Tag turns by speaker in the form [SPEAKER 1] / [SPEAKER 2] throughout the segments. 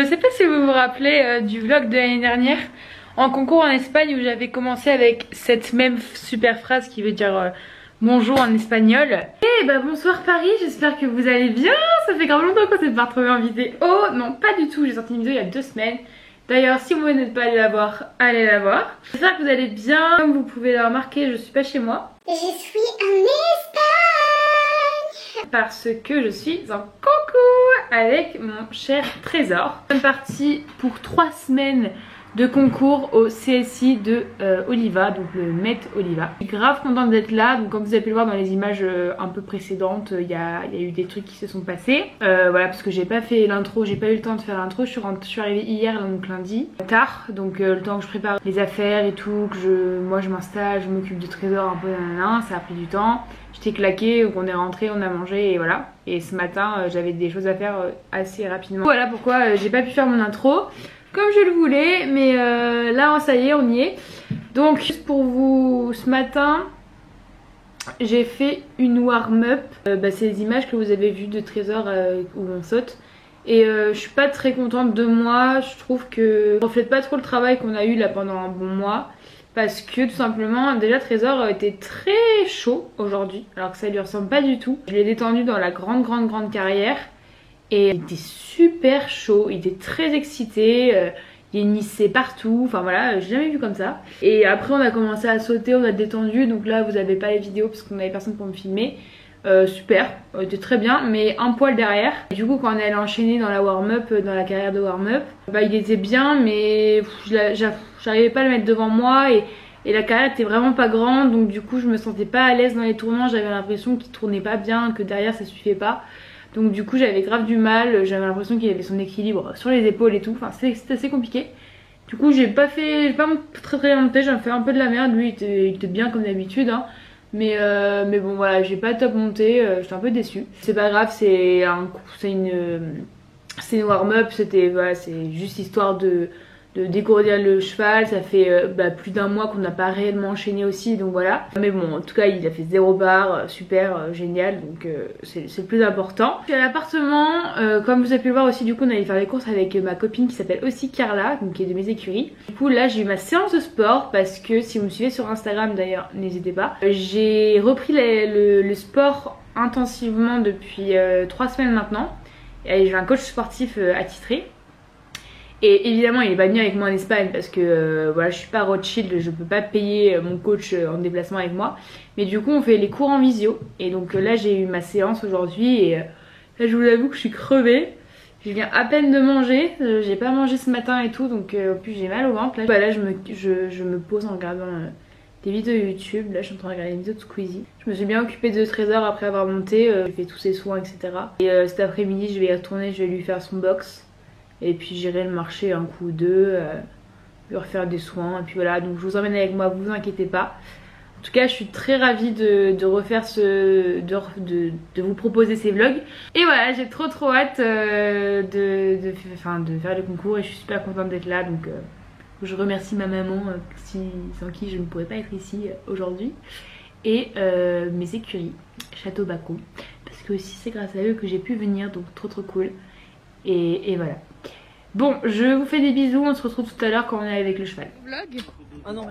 [SPEAKER 1] sais pas si vous vous rappelez du vlog de l'année dernière en concours en Espagne où j'avais commencé avec cette même super phrase qui veut dire bonjour en espagnol. Et bah bonsoir Paris, j'espère que vous allez bien. Ça fait grave longtemps qu'on s'est pas retrouvé en vidéo. Oh non, pas du tout, j'ai sorti une vidéo il y a 2 semaines. D'ailleurs, si vous n'êtes pas allé la voir, allez la voir. J'espère que vous allez bien. Comme vous pouvez le remarquer, je suis pas chez moi.
[SPEAKER 2] Je suis en Espagne
[SPEAKER 1] parce que je suis en concours avec mon cher Trésor. Je suis partie pour 3 semaines de concours au CSI de Oliva, donc le Met Oliva. Je suis grave contente d'être là, donc comme vous avez pu le voir dans les images un peu précédentes, il y a eu des trucs qui se sont passés. Voilà, parce que j'ai pas fait l'intro, j'ai pas eu le temps de faire l'intro, je suis arrivée hier, donc lundi, tard, donc le temps que je prépare les affaires et tout, que moi je m'installe, je m'occupe du Trésor un peu, ça a pris du temps. J'étais claquée, donc on est rentré, on a mangé et voilà. Et ce matin, j'avais des choses à faire assez rapidement. Voilà pourquoi j'ai pas pu faire mon intro comme je le voulais, mais là ça y est, on y est. Donc juste pour vous, ce matin j'ai fait une warm-up. C'est les images que vous avez vues de Trésor où on saute. Et je suis pas très contente de moi. Je trouve que je reflète pas trop le travail qu'on a eu là pendant un bon mois. Parce que tout simplement, déjà Trésor était très chaud aujourd'hui, alors que ça lui ressemble pas du tout. Je l'ai détendu dans la grande carrière. Et il était super chaud, il était très excité, il hennissait partout, enfin voilà, j'ai jamais vu comme ça. Et après on a commencé à sauter, on a détendu, donc là vous avez pas les vidéos parce qu'on avait personne pour me filmer. Super, était très bien, mais un poil derrière. Et du coup quand on est allé enchaîner dans la warm-up, dans la carrière de warm-up, il était bien mais j'arrivais pas à le mettre devant moi et la carrière était vraiment pas grande, donc du coup je me sentais pas à l'aise dans les tournants, j'avais l'impression qu'il tournait pas bien, que derrière ça suffisait pas. Donc du coup j'avais grave du mal, j'avais l'impression qu'il avait son équilibre sur les épaules et tout, enfin c'était assez compliqué. Du coup j'ai pas très bien monté, j'ai fait un peu de la merde, lui il était bien comme d'habitude hein. Mais bon voilà, j'ai pas top monté, j'étais un peu déçue. C'est pas grave, c'est une warm-up, c'est juste histoire de découvrir le cheval. Ça fait plus d'1 mois qu'on n'a pas réellement enchaîné aussi, donc voilà. Mais bon, en tout cas il a fait 0 bar, super, génial, donc c'est le plus important. Je suis à l'appartement, comme vous avez pu le voir aussi, du coup on allait faire les courses avec ma copine qui s'appelle aussi Carla, donc qui est de mes écuries. Du coup là j'ai eu ma séance de sport parce que si vous me suivez sur Instagram d'ailleurs, n'hésitez pas. J'ai repris le sport intensivement depuis 3 semaines maintenant. Et j'ai un coach sportif attitré. Et évidemment il est pas venu avec moi en Espagne parce que voilà, je suis pas Rothschild, je peux pas payer mon coach en déplacement avec moi. Mais du coup on fait les cours en visio. Et donc là j'ai eu ma séance aujourd'hui et là je vous avoue que je suis crevée. Je viens à peine de manger, j'ai pas mangé ce matin et tout, donc en plus j'ai mal au ventre. Là je me pose en regardant des vidéos YouTube. Là je suis en train de regarder une vidéo de Squeezie. Je me suis bien occupée de Trésor après avoir monté, j'ai fait tous ses soins etc. Et cet après-midi je vais y retourner, je vais lui faire son box. Et puis j'irai le marché un coup ou deux, lui refaire des soins. Et puis voilà, donc je vous emmène avec moi, vous inquiétez pas. En tout cas je suis très ravie de refaire de vous proposer ces vlogs. Et voilà, j'ai trop hâte de faire le concours et je suis super contente d'être là. Donc je remercie ma maman sans qui je ne pourrais pas être ici aujourd'hui. Et mes écuries, Château Baco. Parce que aussi c'est grâce à eux que j'ai pu venir, donc trop cool. Et voilà. Bon, je vous fais des bisous, on se retrouve tout à l'heure quand on est avec le cheval. Vlog.
[SPEAKER 3] Oh non.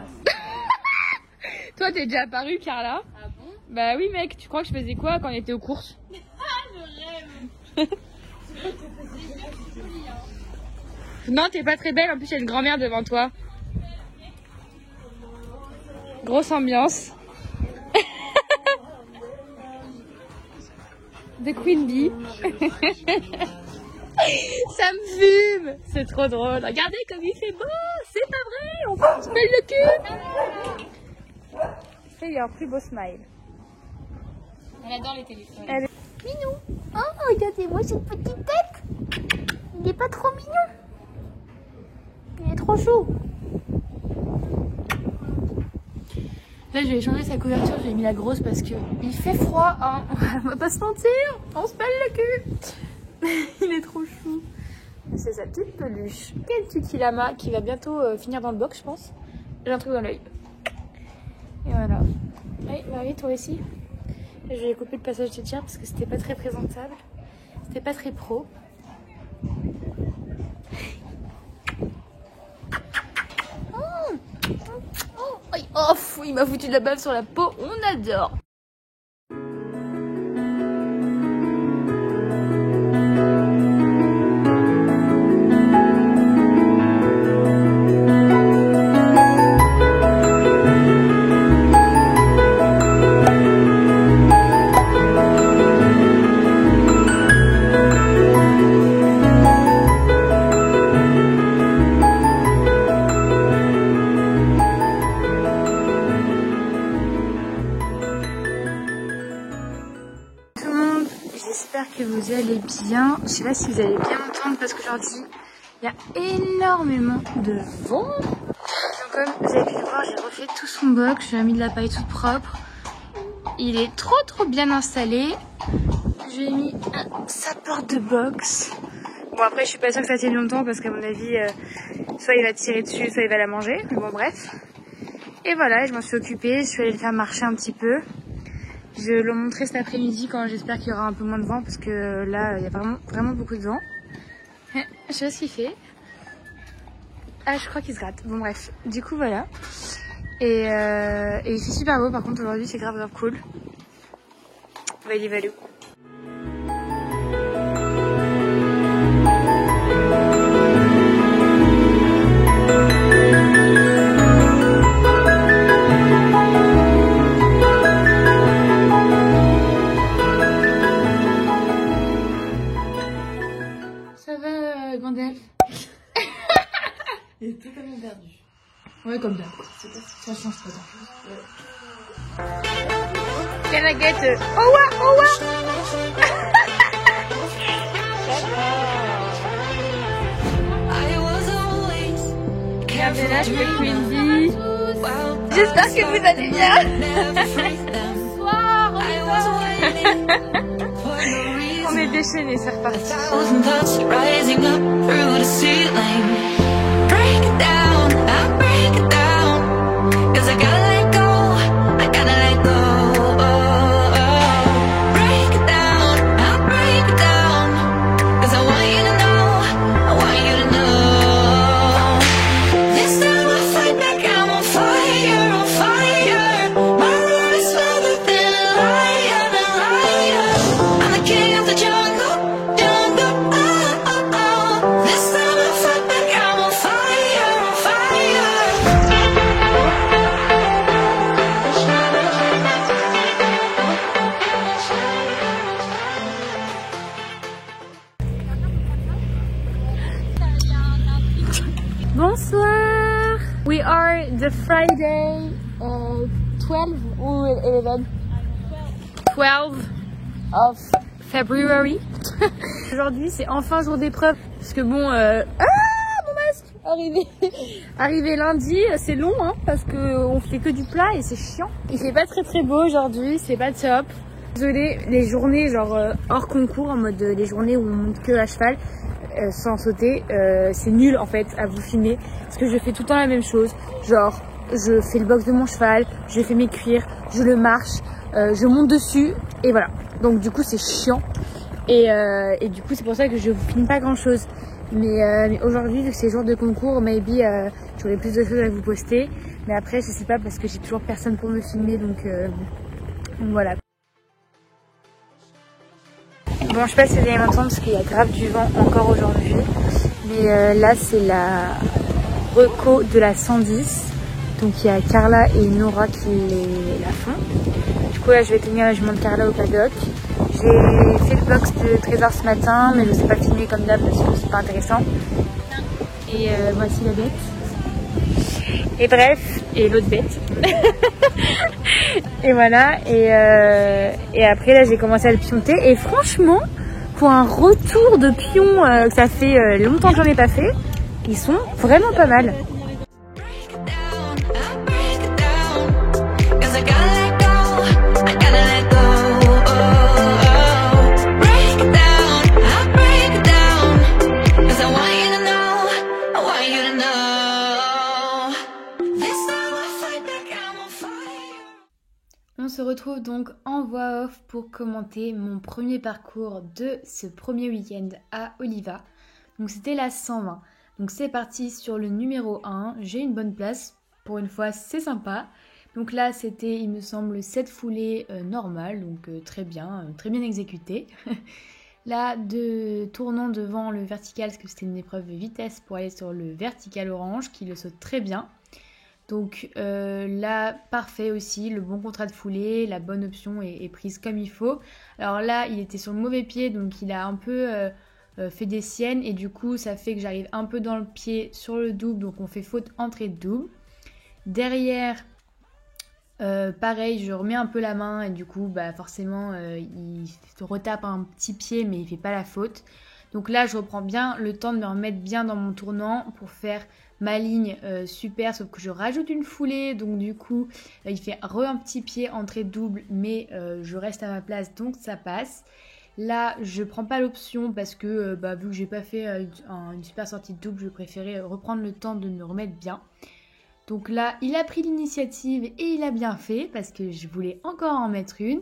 [SPEAKER 1] Toi t'es déjà apparue Carla.
[SPEAKER 3] Ah bon?
[SPEAKER 1] Bah oui mec, tu crois que je faisais quoi quand on était aux courses?
[SPEAKER 3] Ah, je rêve.
[SPEAKER 1] Non, t'es pas très belle, en plus il y a une grand-mère devant toi. Grosse ambiance. De Queen Bee. Ça me fume. C'est trop drôle. Regardez comme il fait beau. C'est pas vrai. On se pèle le cul. Il a un plus beau smile.
[SPEAKER 3] Elle adore les téléphones.
[SPEAKER 2] Minou. Oh, regardez-moi cette petite tête. Il est pas trop mignon. Il est trop chaud.
[SPEAKER 1] Là je vais changer sa couverture, j'ai mis la grosse parce que il fait froid hein. On va pas se mentir, on se pèle le cul. Il est trop chou. C'est sa petite peluche. Quel petit lama qui va bientôt finir dans le box je pense. J'ai un truc dans l'œil. Et voilà. Allez Marie, toi aussi. Là, je vais couper le passage de tir parce que c'était pas très présentable. C'était pas très pro.
[SPEAKER 2] il m'a foutu de la bave sur la peau, on adore. J'espère que vous allez bien. Je sais pas si vous allez bien entendre parce qu'aujourd'hui il y a énormément de vent. Donc comme vous avez pu le voir, j'ai refait tout son box, j'ai mis de la paille toute propre. Il est trop bien installé. J'ai mis sa porte de box. Bon après je suis pas sûre que ça tienne longtemps parce qu'à mon avis soit il va tirer dessus, soit il va la manger. Mais bon bref. Et voilà, je m'en suis occupée, je suis allée le faire marcher un petit peu. Je le montrerai cet après-midi quand j'espère qu'il y aura un peu moins de vent parce que là il y a vraiment beaucoup de vent. Je sais pas ce qu'il fait. Ah je crois qu'il se gratte. Bon bref, du coup voilà. Et il fait super beau par contre aujourd'hui, c'est grave cool. Value value. Gandalf.
[SPEAKER 1] Il est totalement perdu.
[SPEAKER 2] Ouais, comme d'hab.
[SPEAKER 1] Ça change pas grand chose.
[SPEAKER 2] Can I get Owa Owa? Bienvenue chez Quincy. J'espère que vous allez bien. Bonsoir, on est déchaînés, c'est reparti. Bonsoir. We are the Friday 12 or 11? 12 of February. Aujourd'hui c'est enfin jour d'épreuve parce que bon mon masque arrivé lundi c'est long hein, parce que on fait que du plat et c'est chiant. Il fait pas très beau aujourd'hui, c'est pas top. Désolée, les journées genre hors concours en mode les journées où on monte que à cheval sans sauter, c'est nul en fait à vous filmer parce que je fais tout le temps la même chose, genre je fais le box de mon cheval, je fais mes cuirs, je le marche, je monte dessus et voilà, donc du coup c'est chiant et du coup c'est pour ça que je vous filme pas grand chose, mais aujourd'hui vu que c'est jour de concours, maybe j'aurai plus de choses à vous poster, mais après je sais pas parce que j'ai toujours personne pour me filmer donc voilà. Bon, je sais pas si vous allez m'entendre parce qu'il y a grave du vent encore aujourd'hui. Mais là, c'est la reco de la 110. Donc il y a Carla et Nora qui la font. Du coup, là, je vais tenir la jument de Carla au paddock. J'ai fait le box de Trésor ce matin, mais je ne sais pas filmer comme d'hab parce que c'est pas intéressant. Et voici la bête. Et bref, et l'autre bête. Et voilà, et après là j'ai commencé à le pionter et franchement pour un retour de pion que ça fait longtemps que j'en ai pas fait, ils sont vraiment pas mal. On se retrouve donc en voix off pour commenter mon premier parcours de ce premier week-end à Oliva. Donc c'était la 120. Donc c'est parti sur le numéro 1. J'ai une bonne place. Pour une fois c'est sympa. Donc là c'était il me semble 7 foulées normales, donc très bien exécuté. Là de tournant devant le vertical parce que c'était une épreuve de vitesse pour aller sur le vertical orange qui le saute très bien. Donc là parfait aussi, le bon contrat de foulée, la bonne option est prise comme il faut. Alors là il était sur le mauvais pied donc il a un peu fait des siennes et du coup ça fait que j'arrive un peu dans le pied sur le double, donc on fait faute entrée de double. Derrière pareil je remets un peu la main et du coup bah forcément il retape un petit pied mais il fait pas la faute. Donc là je reprends bien le temps de me remettre bien dans mon tournant pour faire ma ligne super, sauf que je rajoute une foulée, donc du coup il fait un petit pied entrée double mais je reste à ma place donc ça passe. Là je prends pas l'option parce que vu que j'ai pas fait une super sortie de double, je préférais reprendre le temps de me remettre bien. Donc là il a pris l'initiative et il a bien fait parce que je voulais encore en mettre une.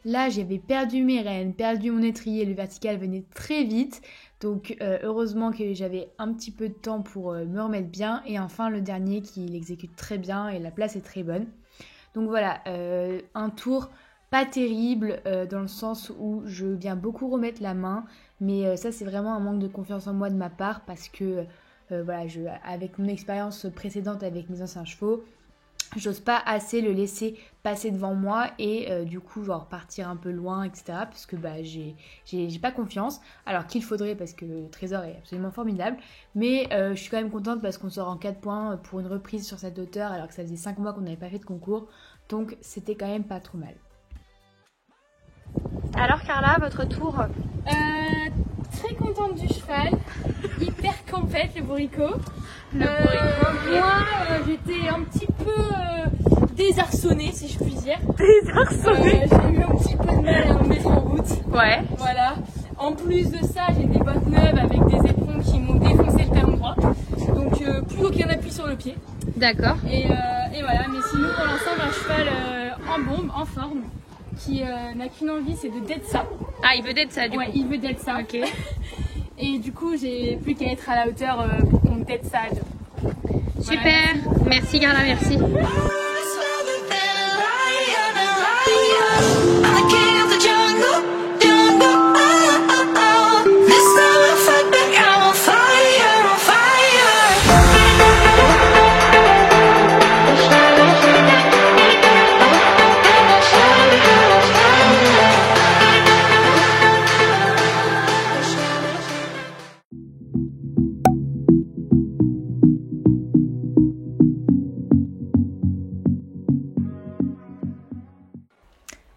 [SPEAKER 2] Là j'avais perdu mes rênes, perdu mon étrier, le vertical venait très vite. Donc heureusement que j'avais un petit peu de temps pour me remettre bien. Et enfin le dernier qui l'exécute très bien et la place est très bonne. Donc voilà, un tour pas terrible dans le sens où je viens beaucoup remettre la main. Mais ça c'est vraiment un manque de confiance en moi de ma part parce que voilà, avec mon expérience précédente avec mes anciens chevaux, j'ose pas assez le laisser passer devant moi et du coup genre partir un peu loin etc parce que j'ai pas confiance alors qu'il faudrait parce que le Trésor est absolument formidable mais je suis quand même contente parce qu'on sort en 4 points pour une reprise sur cette hauteur alors que ça faisait 5 mois qu'on n'avait pas fait de concours donc c'était quand même pas trop mal.
[SPEAKER 3] Alors Carla, votre tour?
[SPEAKER 1] Très contente du cheval, hyper compète le bourricot.
[SPEAKER 3] Le bourricot,
[SPEAKER 1] Moi j'étais un petit peu désarçonnée si je puis dire.
[SPEAKER 3] Désarçonnée.
[SPEAKER 1] J'ai eu un petit peu de mal à me mettre en route.
[SPEAKER 3] Ouais.
[SPEAKER 1] Voilà. En plus de ça, j'ai des bottes neuves avec des éperons qui m'ont défoncé le talon droit. Donc plus aucun appui sur le pied.
[SPEAKER 3] D'accord.
[SPEAKER 1] Et voilà, mais sinon pour l'instant j'ai un cheval en bombe, en forme, qui n'a qu'une envie, c'est de dead ça.
[SPEAKER 3] Ah, il veut d'être ça du coup.
[SPEAKER 1] Ouais, il veut dead ça.
[SPEAKER 3] Ok.
[SPEAKER 1] Et du coup, j'ai plus qu'à être à la hauteur pour qu'on dead ça.
[SPEAKER 3] Super. Merci Carla, merci.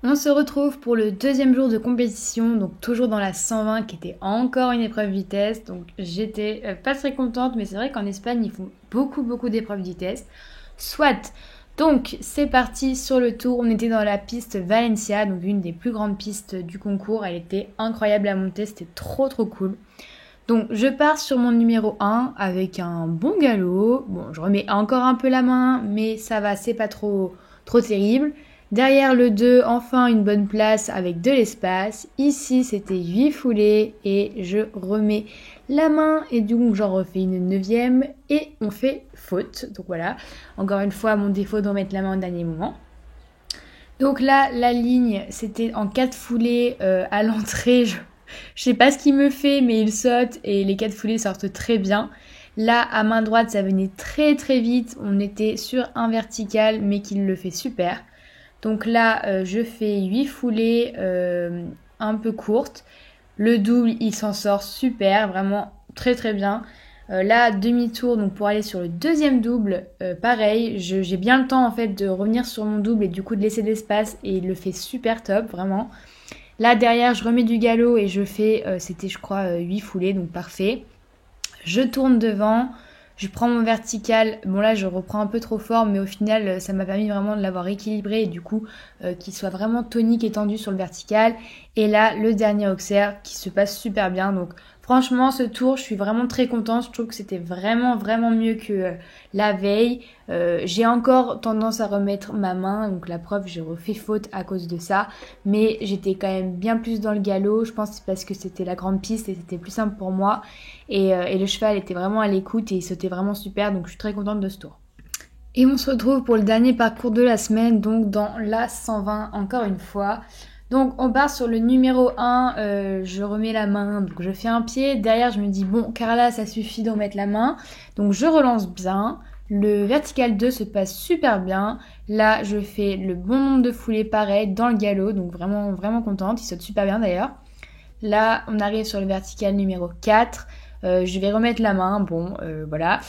[SPEAKER 2] On se retrouve pour le deuxième jour de compétition, donc toujours dans la 120 qui était encore une épreuve vitesse. Donc j'étais pas très contente, mais c'est vrai qu'en Espagne ils font beaucoup d'épreuves vitesse. Soit, donc c'est parti sur le tour, on était dans la piste Valencia, donc une des plus grandes pistes du concours. Elle était incroyable à monter, c'était trop cool. Donc je pars sur mon numéro 1 avec un bon galop. Bon, je remets encore un peu la main, mais ça va, c'est pas trop terrible. Derrière le 2, enfin une bonne place avec de l'espace. Ici, c'était 8 foulées et je remets la main et donc j'en refais une 9e et on fait faute. Donc voilà, encore une fois, mon défaut de remettre la main au dernier moment. Donc là, la ligne, c'était en 4 foulées à l'entrée. Je sais pas ce qu'il me fait, mais il saute et les 4 foulées sortent très bien. Là, à main droite, ça venait très vite. On était sur un vertical, mais qu'il le fait super. Donc là, je fais 8 foulées un peu courtes. Le double, il s'en sort super, vraiment très bien. Là, demi-tour, donc pour aller sur le deuxième double, pareil, j'ai bien le temps en fait de revenir sur mon double et du coup de laisser de l'espace et il le fait super top, vraiment. Là, derrière, je remets du galop et je fais, c'était je crois 8 foulées, donc parfait. Je tourne devant. Je prends mon vertical, bon là je reprends un peu trop fort mais au final ça m'a permis vraiment de l'avoir équilibré et du coup qu'il soit vraiment tonique et tendu sur le vertical. Et là le dernier auxerre qui se passe super bien, donc franchement ce tour je suis vraiment très contente, je trouve que c'était vraiment mieux que la veille. J'ai encore tendance à remettre ma main, donc la preuve j'ai refait faute à cause de ça, mais j'étais quand même bien plus dans le galop, je pense que c'est parce que c'était la grande piste et c'était plus simple pour moi et le cheval était vraiment à l'écoute et il sautait vraiment super, donc je suis très contente de ce tour. Et on se retrouve pour le dernier parcours de la semaine, donc dans la 120 encore une fois. Donc on part sur le numéro 1, je remets la main, donc je fais un pied. Derrière je me dis bon Carla ça suffit de remettre la main. Donc je relance bien. Le vertical 2 se passe super bien. Là je fais le bon nombre de foulées pareil dans le galop, donc vraiment vraiment contente, il saute super bien d'ailleurs. Là on arrive sur le vertical numéro 4. Je vais remettre la main, bon voilà.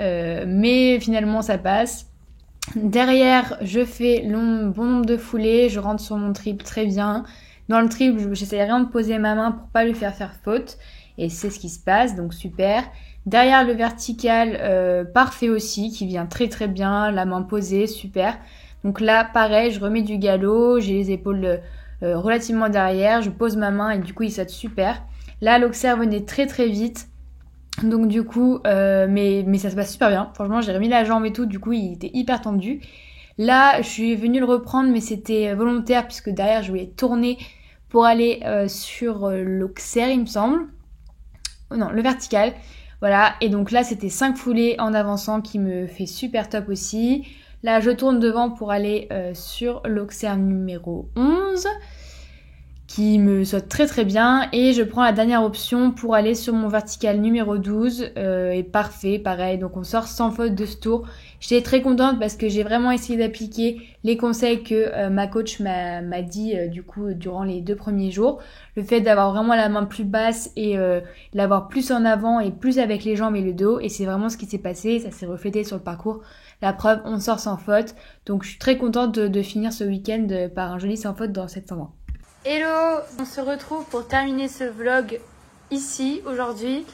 [SPEAKER 2] Mais finalement ça passe. Derrière, je fais le bon nombre de foulées, je rentre sur mon triple très bien. Dans le triple, j'essaie rien de poser ma main pour pas lui faire faute. Et c'est ce qui se passe, donc super. Derrière le vertical, parfait aussi, qui vient très très bien, la main posée, super. Donc là, pareil, je remets du galop, j'ai les épaules relativement derrière, je pose ma main et du coup il saute super. Là, l'auxerre venait très très vite. Donc du coup, mais ça se passe super bien. Franchement, j'ai remis la jambe et tout, du coup, il était hyper tendu. Là, je suis venue le reprendre, mais c'était volontaire puisque derrière, je voulais tourner pour aller sur l'auxerre, il me semble. Oh non, le vertical. Voilà, et donc là, c'était 5 foulées en avançant qui me fait super top aussi. Là, je tourne devant pour aller sur l'auxerre numéro 11. Qui me saute très très bien et je prends la dernière option pour aller sur mon vertical numéro 12 et parfait, pareil, donc on sort sans faute de ce tour. J'étais très contente parce que j'ai vraiment essayé d'appliquer les conseils que ma coach m'a dit du coup durant les 2 premiers jours. Le fait d'avoir vraiment la main plus basse et l'avoir plus en avant et plus avec les jambes et le dos, et c'est vraiment ce qui s'est passé, ça s'est reflété sur le parcours. La preuve, on sort sans faute, donc je suis très contente de finir ce week-end par un joli sans faute dans cette 120.
[SPEAKER 1] Hello, on se retrouve pour terminer ce vlog ici aujourd'hui.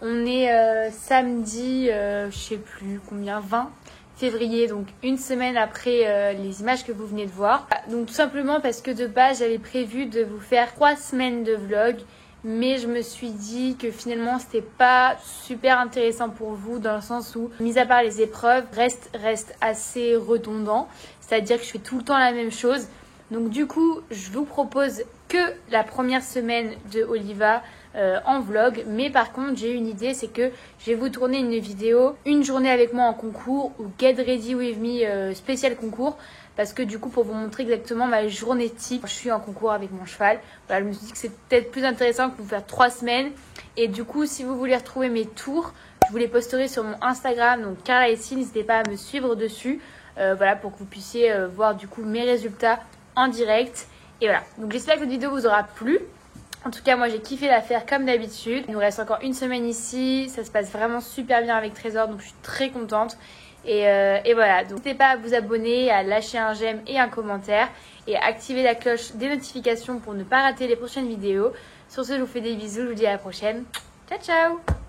[SPEAKER 1] On est samedi, je sais plus combien, 20 février, donc une semaine après les images que vous venez de voir. Donc tout simplement parce que de base j'avais prévu de vous faire 3 semaines de vlog, mais je me suis dit que finalement c'était pas super intéressant pour vous dans le sens où, mis à part les épreuves, reste assez redondant, c'est-à-dire que je fais tout le temps la même chose. Donc du coup, je vous propose que la première semaine de Oliva en vlog. Mais par contre, j'ai une idée, c'est que je vais vous tourner une vidéo, une journée avec moi en concours ou Get Ready With Me spécial concours. Parce que du coup, pour vous montrer exactement ma journée type, je suis en concours avec mon cheval. Voilà, je me suis dit que c'est peut-être plus intéressant que de vous faire 3 semaines. Et du coup, si vous voulez retrouver mes tours, je vous les posterai sur mon Instagram. Donc Carla ici, n'hésitez pas à me suivre dessus. Voilà, pour que vous puissiez voir du coup mes résultats en direct. Et voilà, donc j'espère que cette vidéo vous aura plu. En tout cas, moi j'ai kiffé la faire comme d'habitude. Il nous reste encore une semaine ici, ça se passe vraiment super bien avec Trésor, donc je suis très contente. Et voilà, donc n'hésitez pas à vous abonner, à lâcher un j'aime et un commentaire et à activer la cloche des notifications pour ne pas rater les prochaines vidéos. Sur ce, je vous fais des bisous, je vous dis à la prochaine. Ciao ciao.